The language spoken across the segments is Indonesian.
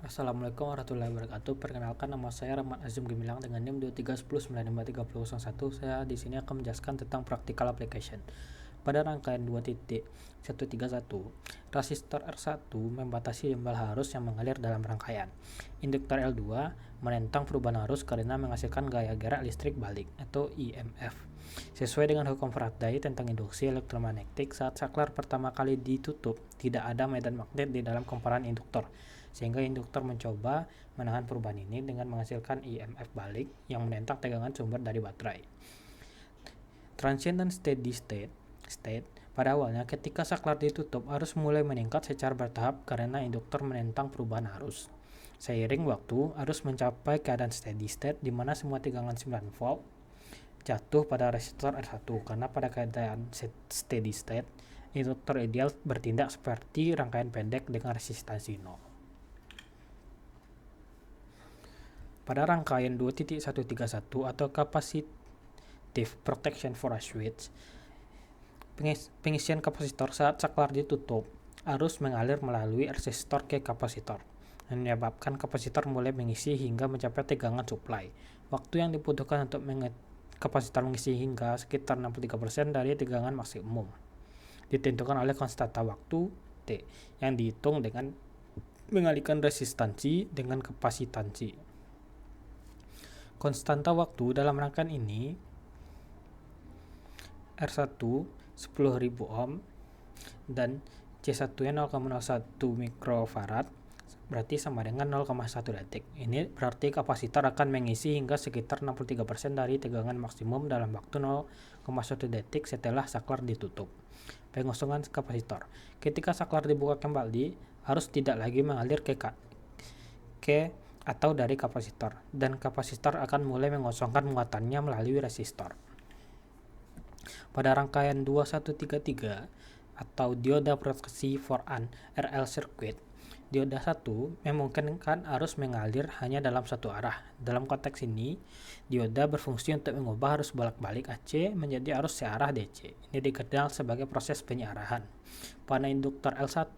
Assalamualaikum warahmatullahi wabarakatuh. Perkenalkan, nama saya Rahmat Azim Gemilang dengan NIM 2310953001. Saya di sini akan menjelaskan tentang practical application. Pada rangkaian 2.131, resistor R1 membatasi imbal arus yang mengalir dalam rangkaian. Induktor L2 menentang perubahan arus karena menghasilkan gaya gerak listrik balik atau IMF. Sesuai dengan hukum Faraday tentang induksi elektromagnetik, saat saklar pertama kali ditutup, tidak ada medan magnet di dalam komparan induktor, sehingga induktor mencoba menahan perubahan ini dengan menghasilkan IMF balik yang menentang tegangan sumber dari baterai. Transient dan steady state pada awalnya, ketika saklar ditutup, arus mulai meningkat secara bertahap karena induktor menentang perubahan arus. Seiring waktu, arus mencapai keadaan steady state di mana semua tegangan 9 volt jatuh pada resistor R1 karena pada keadaan steady state, induktor ideal bertindak seperti rangkaian pendek dengan resistansi 0. Pada rangkaian 2.131 atau capacitive protection for a switch, pengisian kapasitor saat saklar ditutup, arus mengalir melalui resistor ke kapasitor, menyebabkan kapasitor mulai mengisi hingga mencapai tegangan supply. Waktu yang dibutuhkan untuk kapasitor mengisi hingga sekitar 63% dari tegangan maksimum, ditentukan oleh konstanta waktu T, yang dihitung dengan mengalihkan resistansi dengan kapasitansi. Konstanta waktu dalam rangkaian ini R1 10.000 ohm dan C1-nya 0,01 mikrofarad, berarti sama dengan 0,1 detik. Ini berarti kapasitor akan mengisi hingga sekitar 63% dari tegangan maksimum dalam waktu 0,1 detik setelah saklar ditutup. Pengosongan kapasitor. Ketika saklar dibuka kembali, arus tidak lagi mengalir ke atau dari kapasitor, dan kapasitor akan mulai mengosongkan muatannya melalui resistor. Pada rangkaian 2133 atau dioda proteksi for an RL circuit, dioda 1 memungkinkan arus mengalir hanya dalam satu arah. Dalam konteks ini, dioda berfungsi untuk mengubah arus bolak-balik AC menjadi arus searah DC. Ini dikenal sebagai proses penyarahan. Pada induktor L1,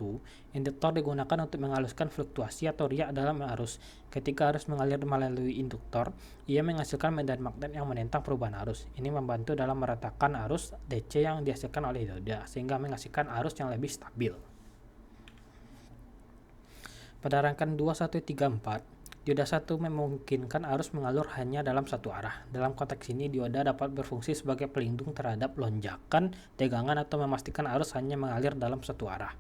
induktor digunakan untuk menghaluskan fluktuasi atau riak dalam arus. Ketika arus mengalir melalui induktor, ia menghasilkan medan magnet yang menentang perubahan arus. Ini membantu dalam meratakan arus DC yang dihasilkan oleh dioda, sehingga menghasilkan arus yang lebih stabil. Pada rangkaian 2134, dioda 1 memungkinkan arus mengalir hanya dalam satu arah. Dalam konteks ini, dioda dapat berfungsi sebagai pelindung terhadap lonjakan tegangan atau memastikan arus hanya mengalir dalam satu arah.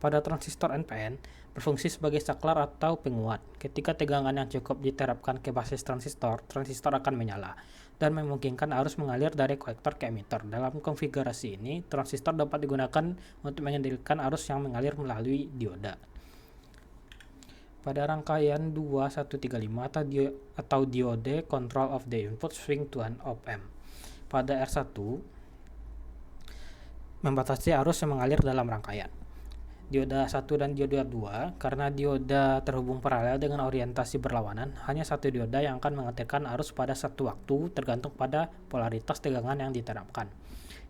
Pada transistor NPN, berfungsi sebagai saklar atau penguat. Ketika tegangan yang cukup diterapkan ke basis transistor, transistor akan menyala dan memungkinkan arus mengalir dari kolektor ke emitter. Dalam konfigurasi ini, transistor dapat digunakan untuk mengendalikan arus yang mengalir melalui dioda. Pada rangkaian 2135 atau diode control of the input swing to an op-amp, pada R1 membatasi arus yang mengalir dalam rangkaian. Dioda 1 dan dioda 2, karena dioda terhubung paralel dengan orientasi berlawanan, hanya satu dioda yang akan mengalirkan arus pada satu waktu tergantung pada polaritas tegangan yang diterapkan.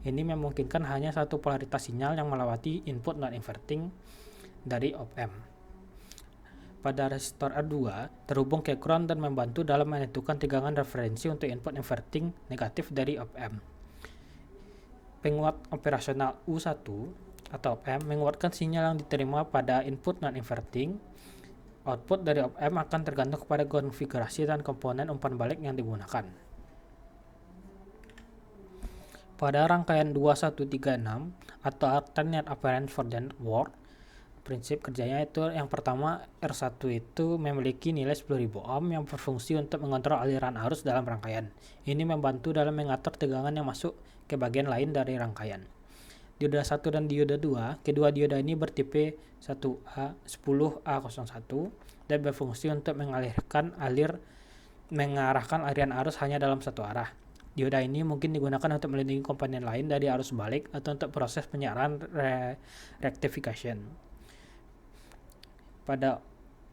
Ini memungkinkan hanya satu polaritas sinyal yang melewati input non-inverting dari op-amp. Pada resistor R2 terhubung ke ground dan membantu dalam menentukan tegangan referensi untuk input inverting negatif dari op-amp. Penguat operasional U1 atau op-amp menguatkan sinyal yang diterima pada input non-inverting. Output dari op-amp akan tergantung kepada konfigurasi dan komponen umpan balik yang digunakan. Pada rangkaian 2136 atau alternate apparent for the network, prinsip kerjanya itu yang pertama, R1 itu memiliki nilai 10.000 ohm yang berfungsi untuk mengontrol aliran arus dalam rangkaian. Ini membantu dalam mengatur tegangan yang masuk ke bagian lain dari rangkaian. Dioda 1 dan dioda 2, kedua dioda ini bertipe 10A01 dan berfungsi untuk mengarahkan aliran arus hanya dalam satu arah. Dioda ini mungkin digunakan untuk melindungi komponen lain dari arus balik atau untuk proses penyarahan rectification. Pada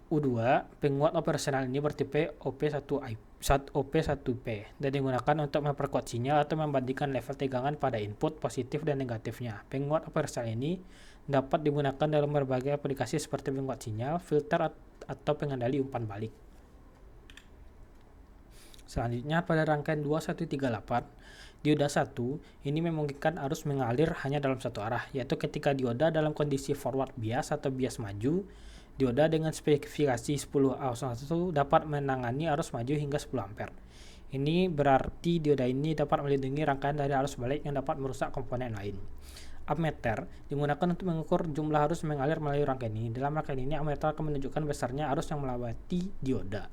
U2, penguat operasional ini bertipe OP1P dan digunakan untuk memperkuat sinyal atau membandingkan level tegangan pada input positif dan negatifnya. Penguat operasional ini dapat digunakan dalam berbagai aplikasi seperti penguat sinyal, filter, atau pengendali umpan balik. Selanjutnya pada rangkaian 2138, dioda 1 ini memungkinkan arus mengalir hanya dalam satu arah, yaitu ketika dioda dalam kondisi forward bias atau bias maju. Dioda dengan spesifikasi 10A01 dapat menangani arus maju hingga 10 ampere. Ini berarti dioda ini dapat melindungi rangkaian dari arus balik yang dapat merusak komponen lain. Ammeter digunakan untuk mengukur jumlah arus mengalir melalui rangkaian ini. Dalam rangkaian ini, ammeter akan menunjukkan besarnya arus yang melewati dioda.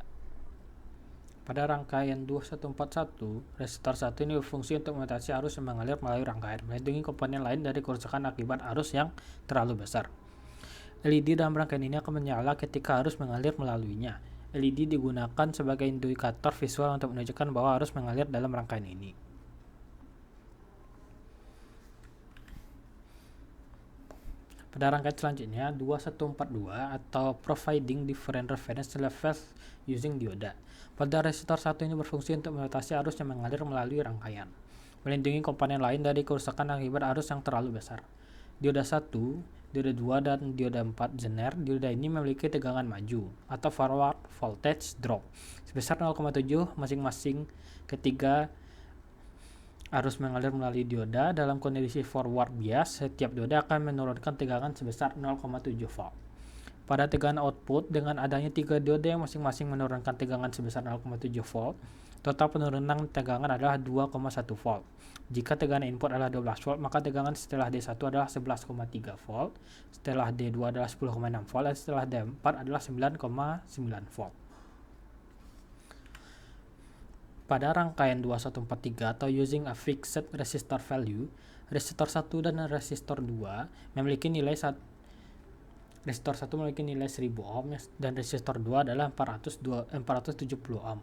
Pada rangkaian 2141, resistor 1 ini berfungsi untuk membatasi arus yang mengalir melalui rangkaian, melindungi komponen lain dari kerusakan akibat arus yang terlalu besar. LED dalam rangkaian ini akan menyala ketika arus mengalir melaluinya. LED digunakan sebagai indikator visual untuk menunjukkan bahwa arus mengalir dalam rangkaian ini. Pada rangkaian selanjutnya, 2142 atau Providing Different Reference Levels Using Dioda. Pada resistor 1 ini berfungsi untuk membatasi arus yang mengalir melalui rangkaian, melindungi komponen lain dari kerusakan akibat arus yang terlalu besar. Dioda 1, dioda 2, dan dioda 4 Zener, dioda ini memiliki tegangan maju atau forward voltage drop sebesar 0,7 masing-masing ketika arus mengalir melalui dioda. Dalam kondisi forward bias, setiap dioda akan menurunkan tegangan sebesar 0,7 volt. Pada tegangan output, dengan adanya 3 dioda yang masing-masing menurunkan tegangan sebesar 0,7 volt, total penurunan tegangan adalah 2,1 volt. Jika tegangan input adalah 12 volt, maka tegangan setelah D1 adalah 11,3 volt, setelah D2 adalah 10,6 volt, dan setelah D4 adalah 9,9 volt. Pada rangkaian 2143 atau Using a Fixed Resistor Value, resistor 1 dan resistor 2 memiliki nilai resistor 1 memiliki nilai 1000 ohm dan resistor 2 adalah 470 ohm.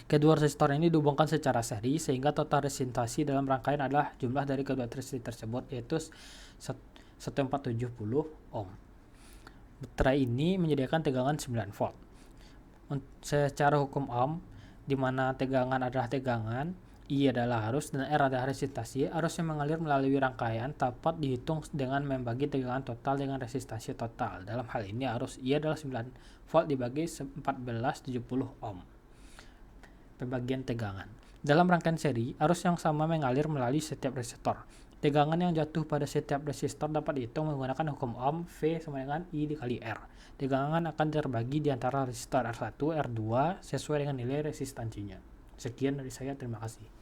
Kedua resistor ini dihubungkan secara seri sehingga total resistasi dalam rangkaian adalah jumlah dari kedua resistor tersebut, yaitu 1470 ohm. Baterai ini menyediakan tegangan 9 volt. Secara hukum Ohm, di mana tegangan adalah tegangan, I adalah arus, dan R adalah resistasi, arus yang mengalir melalui rangkaian dapat dihitung dengan membagi tegangan total dengan resistasi total. Dalam hal ini, arus I adalah 9 volt dibagi 1470 ohm. Pembagian tegangan. Dalam rangkaian seri, arus yang sama mengalir melalui setiap resistor. Tegangan yang jatuh pada setiap resistor dapat dihitung menggunakan hukum Ohm, V sama dengan I dikali R. Tegangan akan terbagi di antara resistor R1, R2 sesuai dengan nilai resistansinya. Sekian dari saya, terima kasih.